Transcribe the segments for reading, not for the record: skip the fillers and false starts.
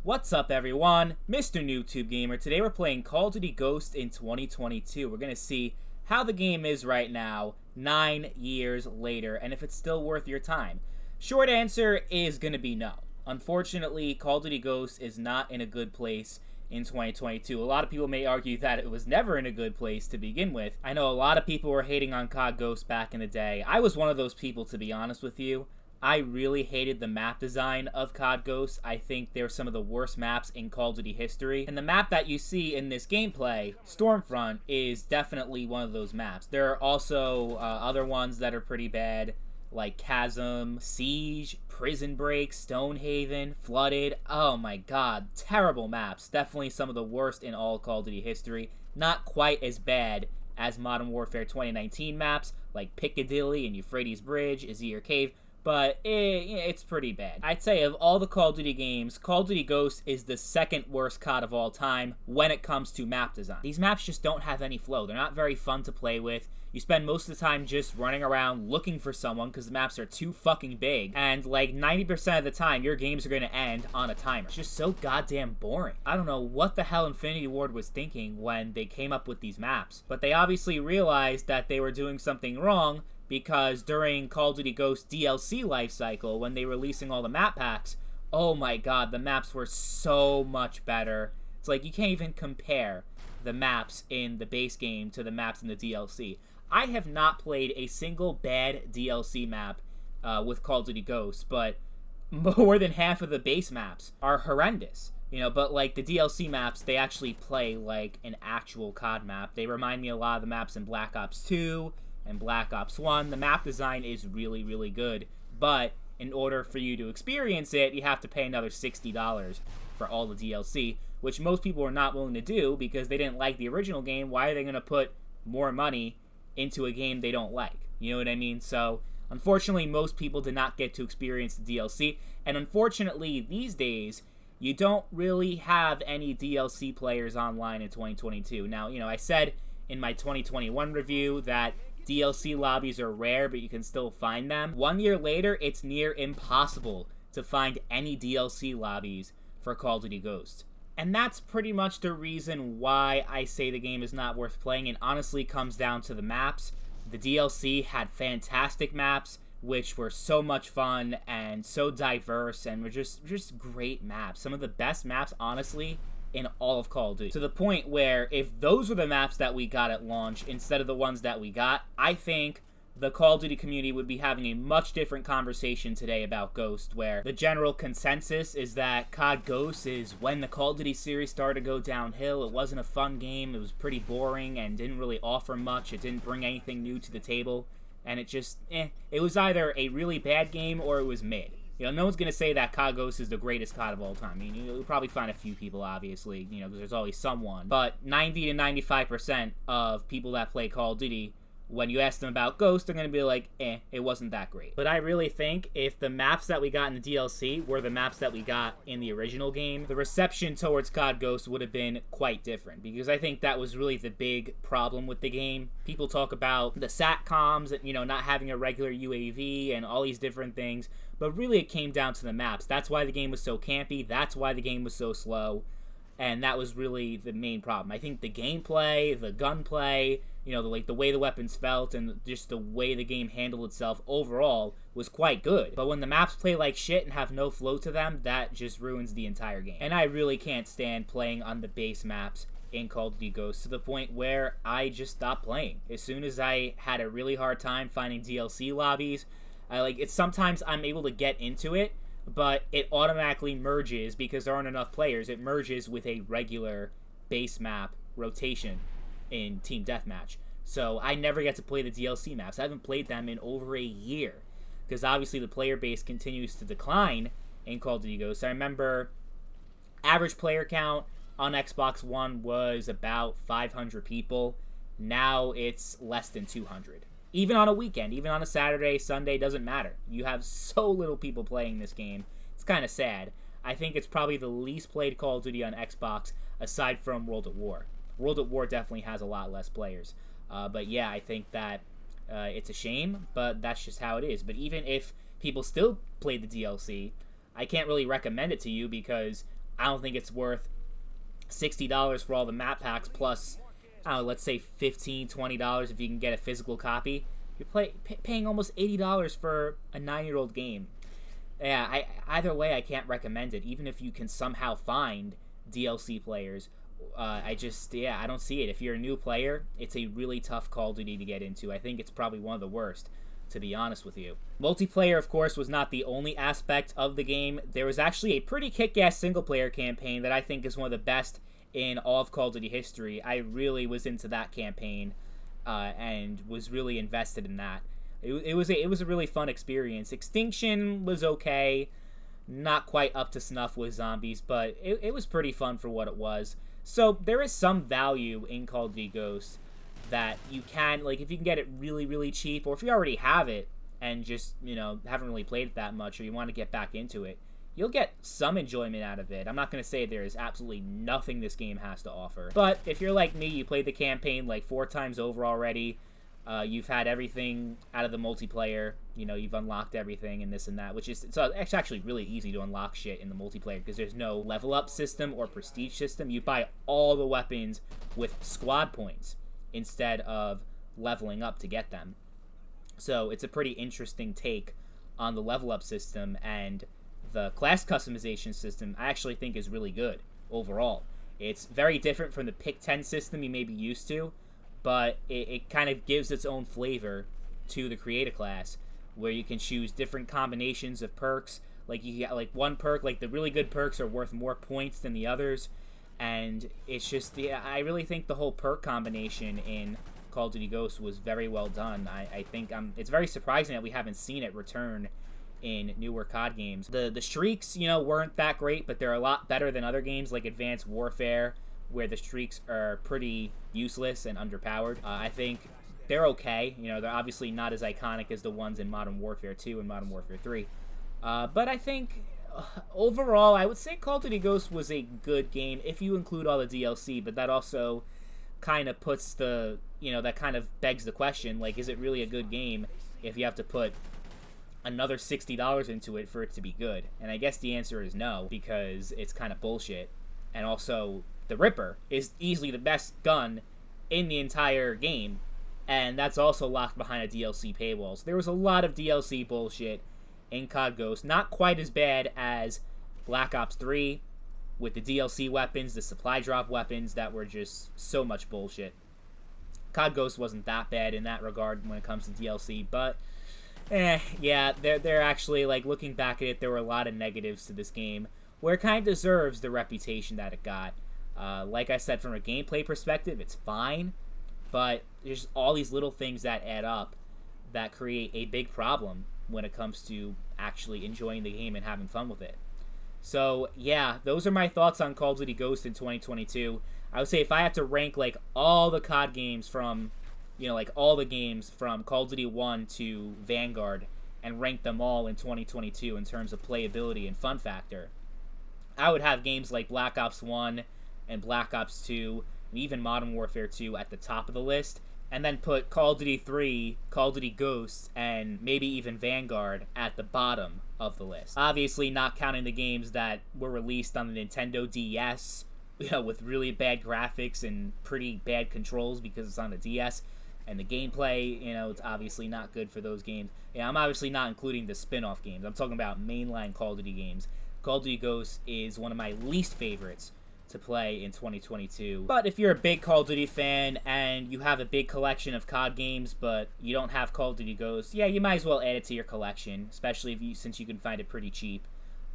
What's up, everyone? Mr. NewTube Gamer. Today we're playing Call of Duty Ghost in 2022. We're going to see how the game is right now, 9 years later, and if it's still worth your time. Short answer is going to be no. Unfortunately, Call of Duty Ghost is not in a good place in 2022. A lot of people may argue that it was never in a good place to begin with. I know a lot of people were hating on COD Ghost back in the day. I was one of those people, to be honest with you. I really hated the map design of COD Ghost. I think they're some of the worst maps in Call of Duty history. And the map that you see in this gameplay, Stormfront, is definitely one of those maps. There are also other ones that are pretty bad, like Chasm, Siege, Prison Break, Stonehaven, Flooded. Oh my god, terrible maps. Definitely some of the worst in all Call of Duty history. Not quite as bad as Modern Warfare 2019 maps, like Piccadilly and Euphrates Bridge, Azir Cave, but it's pretty bad. I'd say of all the Call of Duty games, Call of Duty Ghost is the second worst COD of all time when it comes to map design. These maps just don't have any flow. They're not very fun to play with. You spend most of the time just running around looking for someone because the maps are too fucking big. And like 90% of the time, your games are going to end on a timer. It's just so goddamn boring. I don't know what the hell Infinity Ward was thinking when they came up with these maps. But they obviously realized that they were doing something wrong, because during Call of Duty Ghost DLC lifecycle, when they were releasing all the map packs, oh my god, the maps were so much better. It's like you can't even compare the maps in the base game to the maps in the DLC. I have not played a single bad DLC map with Call of Duty Ghost, but more than half of the base maps are horrendous. You know, but like the DLC maps, they actually play like an actual COD map. They remind me a lot of the maps in Black Ops 2 and Black Ops 1. The map design is really, really good, but in order for you to experience it, you have to pay another $60 for all the DLC, which most people are not willing to do because they didn't like the original game. Why are they going to put more money into a game they don't like? You know what I mean? So, unfortunately, most people did not get to experience the DLC, and unfortunately, these days, you don't really have any DLC players online in 2022. Now, you know, I said in my 2021 review that DLC lobbies are rare, but you can still find them. 1 year later, it's near impossible to find any DLC lobbies for Call of Duty Ghost. And that's pretty much the reason why I say the game is not worth playing, and honestly comes down to the maps. The DLC had fantastic maps, which were so much fun and so diverse, and were just great maps. Some of the best maps, honestly, in all of Call of Duty. To the point where if those were the maps that we got at launch instead of the ones that we got, I think the Call of Duty community would be having a much different conversation today about Ghost, where the general consensus is that COD Ghost is when the Call of Duty series started to go downhill. It wasn't a fun game, it was pretty boring and didn't really offer much, it didn't bring anything new to the table, and it just, it was either a really bad game or it was mid. You know, no one's going to say that COD Ghost is the greatest COD of all time. I mean, you'll probably find a few people, obviously, you know, because there's always someone. But 90 to 95% of people that play Call of Duty, when you ask them about Ghost, they're going to be like, it wasn't that great. But I really think if the maps that we got in the DLC were the maps that we got in the original game, the reception towards COD Ghost would have been quite different. Because I think that was really the big problem with the game. People talk about the SATCOMs, you know, not having a regular UAV and all these different things. But really, it came down to the maps. That's why the game was so campy. That's why the game was so slow. And that was really the main problem. I think the gameplay, the gunplay, you know, the way the weapons felt, and just the way the game handled itself overall was quite good. But when the maps play like shit and have no flow to them, that just ruins the entire game. And I really can't stand playing on the base maps in Call of Duty Ghost, to the point where I just stopped playing. As soon as I had a really hard time finding DLC lobbies, sometimes I'm able to get into it, but it automatically merges because there aren't enough players. It merges with a regular base map rotation in Team Deathmatch. So I never get to play the DLC maps. I haven't played them in over a year because obviously the player base continues to decline in Call of Duty Ghost. I remember average player count on Xbox One was about 500 people. Now it's less than 200. Even on a weekend, even on a Saturday, Sunday, doesn't matter. You have so little people playing this game. It's kind of sad. I think it's probably the least played Call of Duty on Xbox aside from World at War. World at War definitely has a lot less players. But yeah, I think that it's a shame, but that's just how it is. But even if people still play the DLC, I can't really recommend it to you because I don't think it's worth $60 for all the map packs plus, I don't know, let's say $15, $20 if you can get a physical copy. You're paying almost $80 for a 9-year-old game. Yeah, either way, I can't recommend it. Even if you can somehow find DLC players, I don't see it. If you're a new player, it's a really tough Call of Duty to get into. I think it's probably one of the worst, to be honest with you. Multiplayer, of course, was not the only aspect of the game. There was actually a pretty kick-ass single-player campaign that I think is one of the best in all of Call of Duty history. I really was into that campaign and was really invested in that. It was a really fun experience. Extinction was okay, not quite up to snuff with zombies, but it was pretty fun for what it was. So there is some value in Call of Duty Ghosts that you can, like, if you can get it really, really cheap, or if you already have it and just, you know, haven't really played it that much, or you want to get back into it, you'll get some enjoyment out of it. I'm not going to say there is absolutely nothing this game has to offer, but if you're like me, you played the campaign like 4 times over already, you've had everything out of the multiplayer, you know, you've unlocked everything and this and that, so it's actually really easy to unlock shit in the multiplayer because there's no level up system or prestige system. You buy all the weapons with squad points instead of leveling up to get them. So it's a pretty interesting take on the level up system, and the class customization system I actually think is really good overall. It's very different from the pick 10 system you may be used to, but it kind of gives its own flavor to the creator class, where you can choose different combinations of perks. Like, you get like one perk, like the really good perks are worth more points than the others, and it's just I really think the whole perk combination in Call of Duty Ghosts was very well done. I think it's very surprising that we haven't seen it return in newer COD games. The streaks, you know, weren't that great, but they're a lot better than other games like Advanced Warfare, where the streaks are pretty useless and underpowered. I think they're okay. You know, they're obviously not as iconic as the ones in Modern Warfare 2 and Modern Warfare 3. But I think overall, I would say Call of Duty Ghosts was a good game if you include all the DLC, but that also kind of puts that kind of begs the question, like, is it really a good game if you have to put another $60 into it for it to be good? And I guess the answer is no, because it's kind of bullshit. And also, the Ripper is easily the best gun in the entire game, and that's also locked behind a DLC paywall. So there was a lot of DLC bullshit in COD Ghost. Not quite as bad as Black Ops 3 with the DLC weapons, the supply drop weapons that were just so much bullshit. COD Ghost wasn't that bad in that regard when it comes to DLC, but yeah, they're actually, like, looking back at it, there were a lot of negatives to this game, where it kind of deserves the reputation that it got. Like I said, from a gameplay perspective, it's fine, but there's all these little things that add up that create a big problem when it comes to actually enjoying the game and having fun with it. So, yeah, those are my thoughts on Call of Duty Ghost in 2022. I would say if I had to rank, like, all the COD games from, you know, like, all the games from Call of Duty 1 to Vanguard and rank them all in 2022 in terms of playability and fun factor, I would have games like Black Ops 1 and Black Ops 2, and even Modern Warfare 2 at the top of the list, and then put Call of Duty 3, Call of Duty Ghosts, and maybe even Vanguard at the bottom of the list. Obviously not counting the games that were released on the Nintendo DS, you know, with really bad graphics and pretty bad controls because it's on the DS, and the gameplay, you know, it's obviously not good for those games. Yeah, I'm obviously not including the spin-off games. I'm talking about mainline Call of Duty games. Call of Duty Ghosts is one of my least favorites to play in 2022. But if you're a big Call of Duty fan and you have a big collection of COD games, but you don't have Call of Duty Ghosts, yeah, you might as well add it to your collection, especially since you can find it pretty cheap.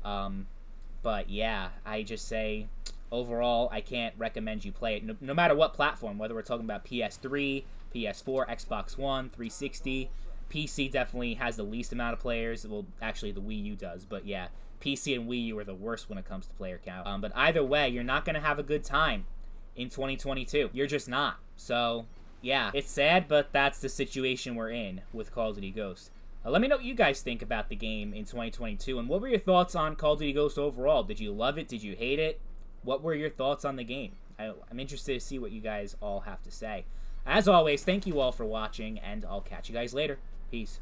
But yeah, I just say, overall, I can't recommend you play it, no matter what platform, whether we're talking about PS3, PS4, Xbox One, 360. PC definitely has the least amount of players. Well, actually, the Wii U does, but yeah, PC and Wii U are the worst when it comes to player count. But either way, you're not going to have a good time in 2022. You're just not. So, yeah, it's sad, but that's the situation we're in with Call of Duty Ghosts. Let me know what you guys think about the game in 2022, and what were your thoughts on Call of Duty Ghosts overall? Did you love it? Did you hate it? What were your thoughts on the game? I'm interested to see what you guys all have to say. As always, thank you all for watching, and I'll catch you guys later. Peace.